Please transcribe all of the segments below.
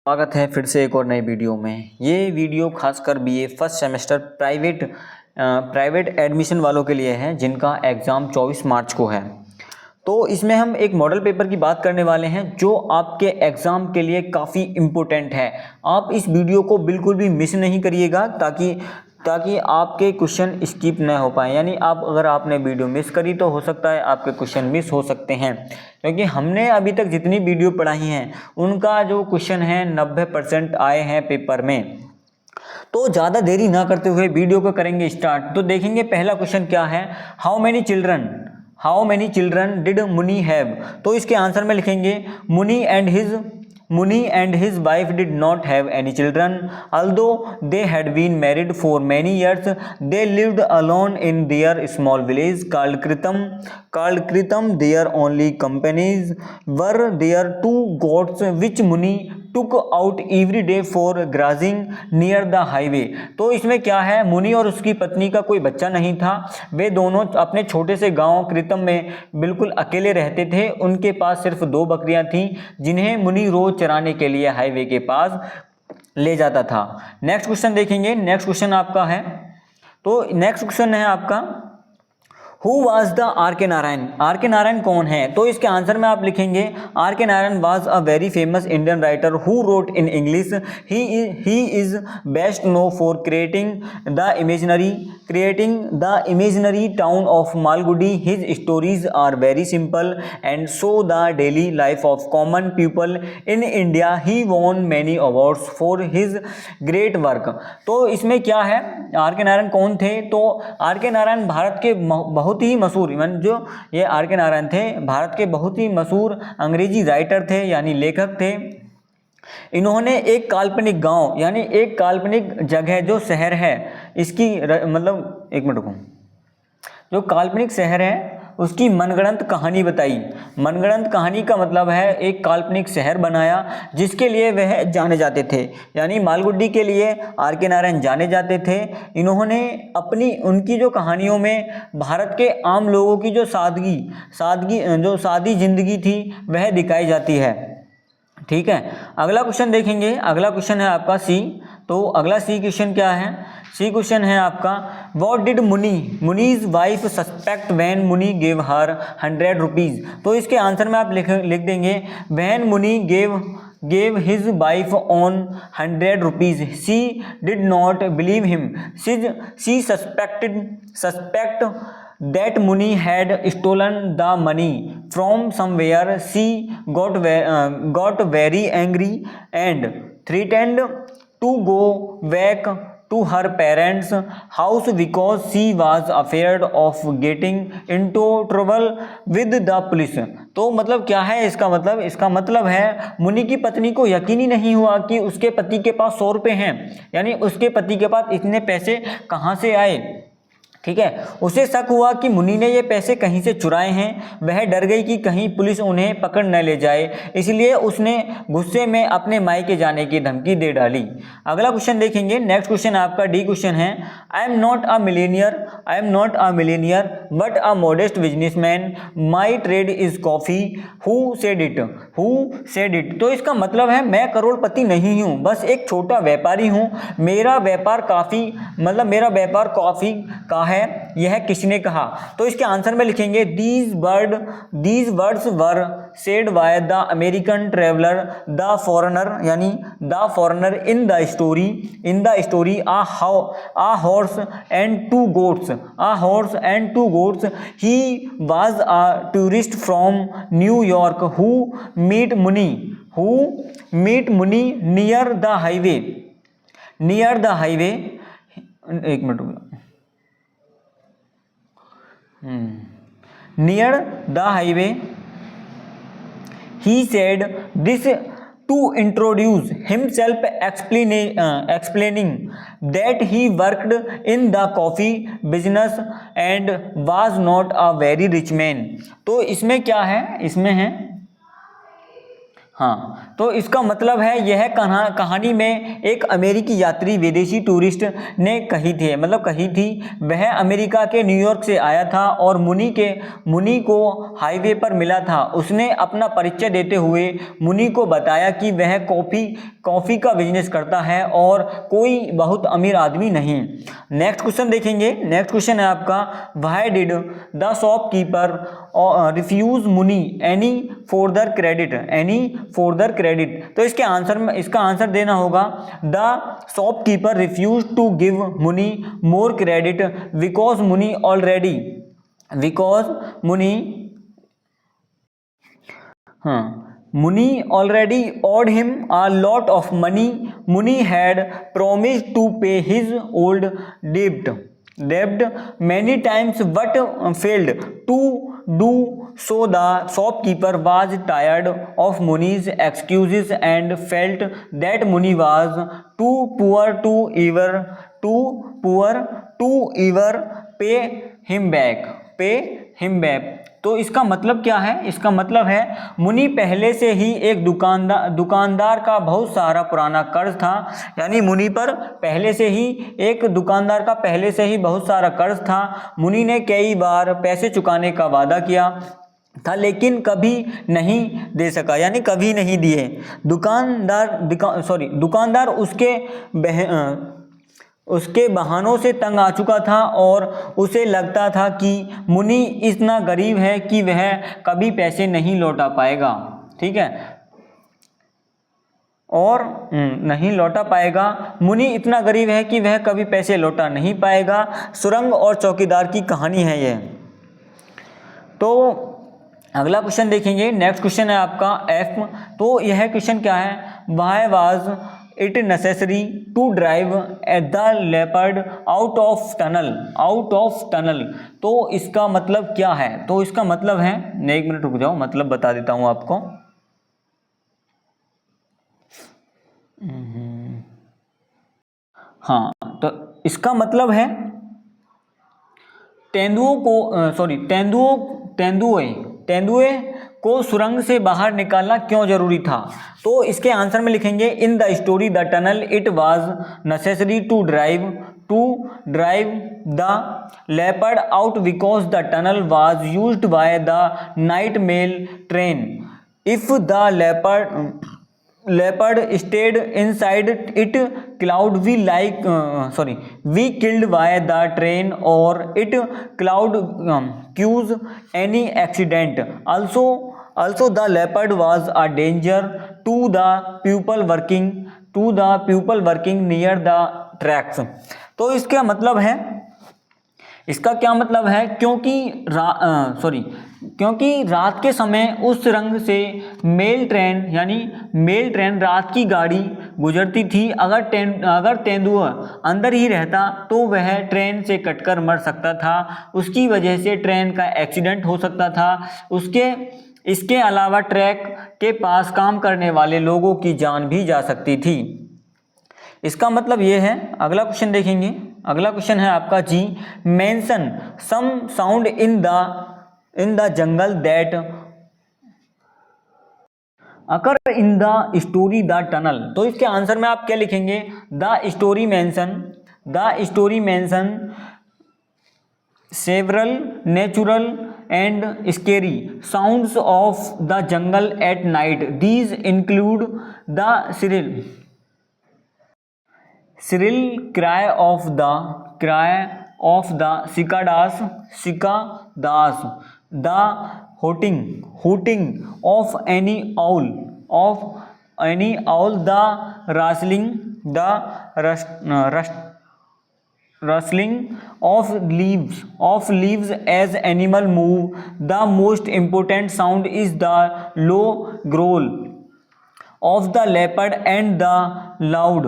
स्वागत है फिर से एक और नई वीडियो में। ये वीडियो खासकर BA first semester private admission वालों के लिए है जिनका एग्ज़ाम 24 मार्च को है। तो इसमें हम एक मॉडल पेपर की बात करने वाले हैं जो आपके एग्ज़ाम के लिए काफ़ी इम्पोर्टेंट है। आप इस वीडियो को बिल्कुल भी मिस नहीं करिएगा ताकि आपके क्वेश्चन स्किप न हो पाए। यानी अगर आपने वीडियो मिस करी तो हो सकता है आपके क्वेश्चन मिस हो सकते हैं, क्योंकि हमने अभी तक जितनी वीडियो पढ़ाई हैं उनका जो क्वेश्चन है 90% आए हैं पेपर में। तो ज़्यादा देरी ना करते हुए वीडियो को करेंगे स्टार्ट। तो देखेंगे पहला क्वेश्चन क्या है, हाउ मेनी चिल्ड्रन डिड मुनि हैव। तो इसके आंसर में लिखेंगे Muni and his wife did not have any children, although they had been married for many years. They lived alone in their small village called Kritam. Their only companions were their two goats, which Muni took out every day for grazing near the highway. तो इसमें क्या है, मुनि और उसकी पत्नी का कोई बच्चा नहीं था। वे दोनों अपने छोटे से गांव कृतम में बिल्कुल अकेले रहते थे। उनके पास सिर्फ 2 बकरियां थीं जिन्हें मुनि रोज चराने के लिए हाईवे के पास ले जाता था। नेक्स्ट क्वेश्चन देखेंगे। नेक्स्ट क्वेश्चन आपका है, तो नेक्स्ट क्वेश्चन है आपका, who was the are K Narayan. Are K Narayan कौन है। तो इसके आंसर में आप लिखेंगे R K Narayan was a very famous Indian writer who wrote in English. He is best no for creating the imaginary town of Malgudi. His stories are very simple and show the daily life of common people in India. He won many awards for his great work. तो इसमें क्या है, are K Narayan कौन थे। तो are K Narayan Bharat के बहुत ही मशहूर, जो ये आर के नारायण थे भारत के बहुत ही मशहूर अंग्रेजी राइटर थे, यानी लेखक थे। इन्होंने एक काल्पनिक गांव यानी एक काल्पनिक जगह जो शहर है इसकी मतलब एक मिनट रुको, जो काल्पनिक शहर है उसकी मनगढ़ंत कहानी बताई। मनगढ़ंत कहानी का मतलब है एक काल्पनिक शहर बनाया जिसके लिए वह जाने जाते थे, यानी मालगुडी के लिए आर के नारायण जाने जाते थे। इन्होंने उनकी जो कहानियों में भारत के आम लोगों की जो सादी जिंदगी थी वह दिखाई जाती है। ठीक है, अगला क्वेश्चन देखेंगे। अगला क्वेश्चन है आपका सी। तो अगला सी क्वेश्चन क्या है, सी क्वेश्चन है आपका, what did मुनीज wife suspect when Muni gave her 100 rupees. तो इसके आंसर में आप लिख देंगे when Muni gave his wife on 100 rupees. She did not believe him. She suspect that Muni had stolen the money from somewhere. She got very angry and threatened to go back to her parents' house because she was afraid of getting into trouble with the police. तो मतलब क्या है इसका मतलब है मुनि की पत्नी को यकीन ही नहीं हुआ कि उसके पति के पास 100 रुपये हैं, यानी उसके पति के पास इतने पैसे कहाँ से आए। ठीक है, उसे शक हुआ कि मुनि ने ये पैसे कहीं से चुराए हैं। वह डर गई कि कहीं पुलिस उन्हें पकड़ न ले जाए, इसलिए उसने गुस्से में अपने मायके जाने की धमकी दे डाली। अगला क्वेश्चन देखेंगे। नेक्स्ट क्वेश्चन आपका डी क्वेश्चन है, I am not a millionaire but a modest businessman. My trade is coffee. Who said it. तो इसका मतलब है मैं करोड़पति नहीं हूँ, बस एक छोटा व्यापारी हूँ। मेरा व्यापार कॉफी का है, यह किसने कहा। तो इसके आंसर में लिखेंगे these words were said by the American traveller the foreigner, यानी the foreigner in the story a horse and two goats. He was a tourist from New York who meet Muni near the highway. एक minute, near the highway. He said this to introduce himself, explaining that he worked in the coffee business and was not a very rich man. तो इसमें क्या है, इसमें है हाँ, तो इसका मतलब है यह कहानी में एक अमेरिकी यात्री विदेशी टूरिस्ट ने कही थी। वह अमेरिका के न्यूयॉर्क से आया था और मुनि को हाईवे पर मिला था। उसने अपना परिचय देते हुए मुनि को बताया कि वह कॉफ़ी का बिजनेस करता है और कोई बहुत अमीर आदमी नहीं। नेक्स्ट क्वेश्चन देखेंगे। नेक्स्ट क्वेश्चन है आपका, why did the shopkeeper refuse Muni any further credit. तो इसका आंसर देना होगा, the shopkeeper refuse to give Muni more credit because Muni already owed him a lot of money. Muni had promised to pay his old debt many times but failed to do so. The shopkeeper was tired of Muni's excuses and felt that Muni was too poor to ever pay him back. तो इसका मतलब क्या है? इसका मतलब है मुनि पहले से ही एक दुकानदार का बहुत सारा पुराना कर्ज था। यानी मुनि पर पहले से ही एक दुकानदार का बहुत सारा कर्ज था। मुनि ने कई बार पैसे चुकाने का वादा किया था लेकिन कभी नहीं दे सका, यानी कभी नहीं दिए। दुकानदार उसके बहानों से तंग आ चुका था और उसे लगता था कि मुनि इतना गरीब है कि वह कभी पैसे नहीं लौटा पाएगा। ठीक है, और नहीं लौटा पाएगा। मुनि इतना गरीब है कि वह कभी पैसे लौटा नहीं पाएगा। सुरंग और चौकीदार की कहानी है यह। तो अगला क्वेश्चन देखेंगे। नेक्स्ट क्वेश्चन है आपका एफ। तो यह क्वेश्चन क्या है, why was it necessary to drive the leopard out of tunnel. तो इसका मतलब क्या है? तो इसका मतलब है, एक मिनट रुक जाओ, मतलब बता देता हूं आपको। हाँ, तो इसका मतलब है तेंदुए को सुरंग से बाहर निकालना क्यों जरूरी था? तो इसके आंसर में लिखेंगे, in the story the tunnel it was necessary to drive the leopard out because the tunnel was used by the night mail train. If the leopard stayed inside it we killed by the train or it cloud cause any accident. Also the leopard was a danger to the people working near the tracks. तो इसका मतलब है, इसका क्या मतलब है, क्योंकि रात के समय उस रंग से मेल ट्रेन रात की गाड़ी गुजरती थी। अगर तेंदुआ अंदर ही रहता तो वह ट्रेन से कटकर मर सकता था। उसकी वजह से ट्रेन का एक्सीडेंट हो सकता था। इसके अलावा ट्रैक के पास काम करने वाले लोगों की जान भी जा सकती थी। इसका मतलब ये है। अगला क्वेश्चन देखेंगे। अगला क्वेश्चन है आपका जी, mention some sound in the jungle that occur in the story the tunnel. तो इसके आंसर में आप क्या लिखेंगे, the story mention several natural and scary sounds of the jungle at night. These include the shrill cry of the cicadas, the hooting of any owl, the rustling of leaves as animal move. The most important sound is the low growl of the leopard and the loud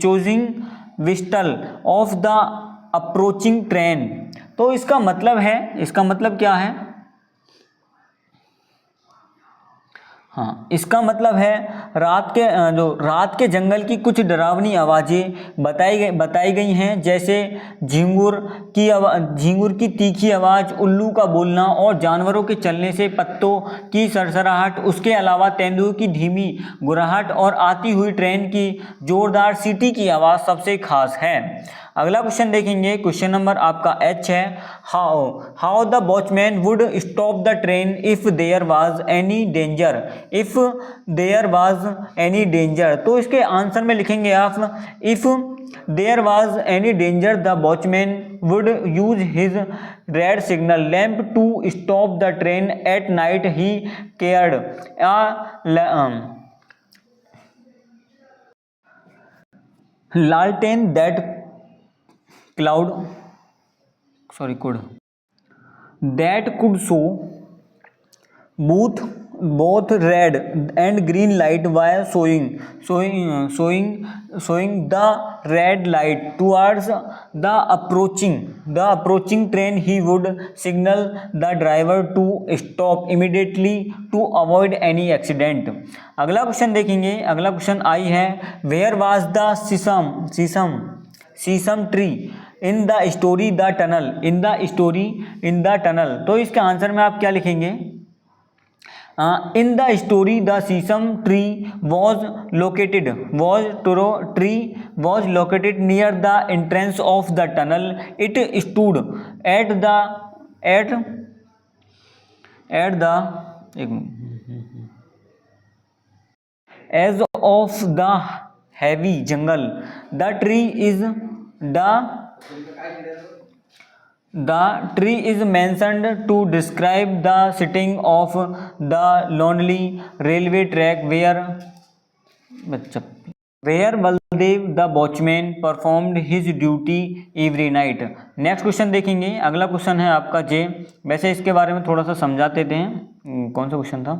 choosing whistle of the approaching train. तो इसका मतलब क्या है? हाँ, इसका मतलब है रात के जंगल की कुछ डरावनी आवाज़ें बताई गई हैं, जैसे झींगुर की तीखी आवाज़, उल्लू का बोलना और जानवरों के चलने से पत्तों की सरसराहट। उसके अलावा तेंदुओं की धीमी गुर्राहट और आती हुई ट्रेन की जोरदार सीटी की आवाज़ सबसे खास है। अगला क्वेश्चन देखेंगे, क्वेश्चन नंबर आपका एच है, how the watchman would stop the train if there was any danger. If there was any danger, तो इसके आंसर में लिखेंगे आप, if there was any danger the watchman would use his red signal lamp to stop the train at night. He carried लालटेन that could show both red and green light while showing the red light towards the approaching train. He would signal the driver to stop immediately to avoid any accident. अगला question देखेंगे, अगला question I है, where was the sesame tree in the story the tunnel. In the tunnel, तो इसके answer में आप क्या लिखेंगे, in the story the sesame tree was located near the entrance of the tunnel. It stood at the edge of the heavy jungle. The tree is mentioned to describe the sitting of the lonely railway track where Baldev the watchman performed his duty every night. Next question देखेंगे, अगला question है आपका जे। वैसे इसके बारे में थोड़ा सा समझाते थे, कौन सा क्वेश्चन था,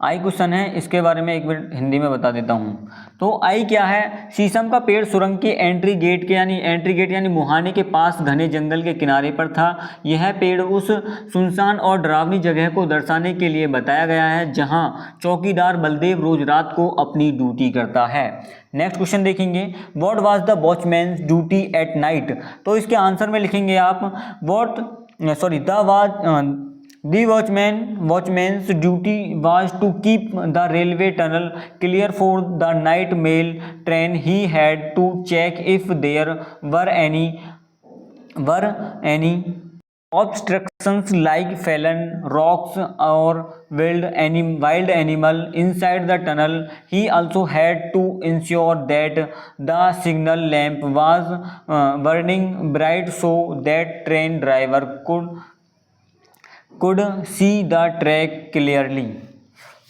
आई क्वेश्चन है, इसके बारे में एक मिनट हिंदी में बता देता हूँ। तो आई क्या है, शीशम का पेड़ सुरंग के एंट्री गेट यानी मुहाने के पास घने जंगल के किनारे पर था। यह पेड़ उस सुनसान और डरावनी जगह को दर्शाने के लिए बताया गया है जहाँ चौकीदार बलदेव रोज रात को अपनी ड्यूटी करता है। नेक्स्ट क्वेश्चन देखेंगे, what was the watchman's duty at night. तो इसके आंसर में लिखेंगे आप, The watchman's duty was to keep the railway tunnel clear for the night mail train. He had to check if there were any obstructions like fallen rocks or wild animal inside the tunnel. He also had to ensure that the signal lamp was burning bright so that train driver could see the track clearly.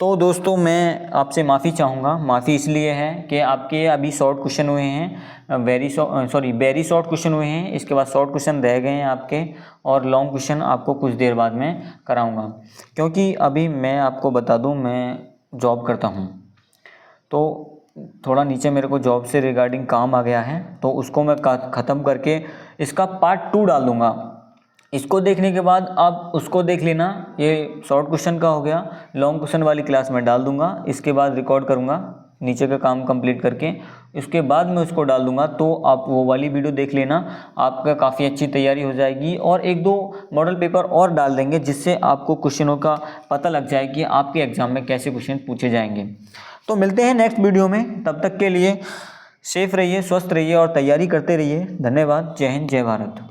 तो दोस्तों मैं आपसे माफ़ी चाहूँगा, माफ़ी इसलिए है कि आपके अभी शॉर्ट क्वेश्चन हुए हैं, वेरी शॉर्ट क्वेश्चन हुए हैं, इसके बाद शॉर्ट क्वेश्चन रह गए हैं आपके, और लॉन्ग क्वेश्चन आपको कुछ देर बाद में कराऊँगा। क्योंकि अभी मैं आपको बता दूँ, मैं जॉब करता हूँ, तो थोड़ा नीचे मेरे को जॉब से रिगार्डिंग काम आ गया है, तो उसको मैं ख़त्म करके इसका पार्ट 2 डाल दूँगा। इसको देखने के बाद आप उसको देख लेना, ये शॉर्ट क्वेश्चन का हो गया, लॉन्ग क्वेश्चन वाली क्लास में डाल दूंगा, इसके बाद रिकॉर्ड करूंगा नीचे का काम कंप्लीट करके, इसके बाद मैं उसको डाल दूंगा। तो आप वो वाली वीडियो देख लेना, आपका काफ़ी अच्छी तैयारी हो जाएगी, और 1-2 मॉडल पेपर और डाल देंगे जिससे आपको क्वेश्चनों का पता लग जाए कि आपके एग्ज़ाम में कैसे क्वेश्चन पूछे जाएंगे। तो मिलते हैं नेक्स्ट वीडियो में, तब तक के लिए सेफ रहिए, स्वस्थ रहिए और तैयारी करते रहिए। धन्यवाद। जय हिंद, जय भारत।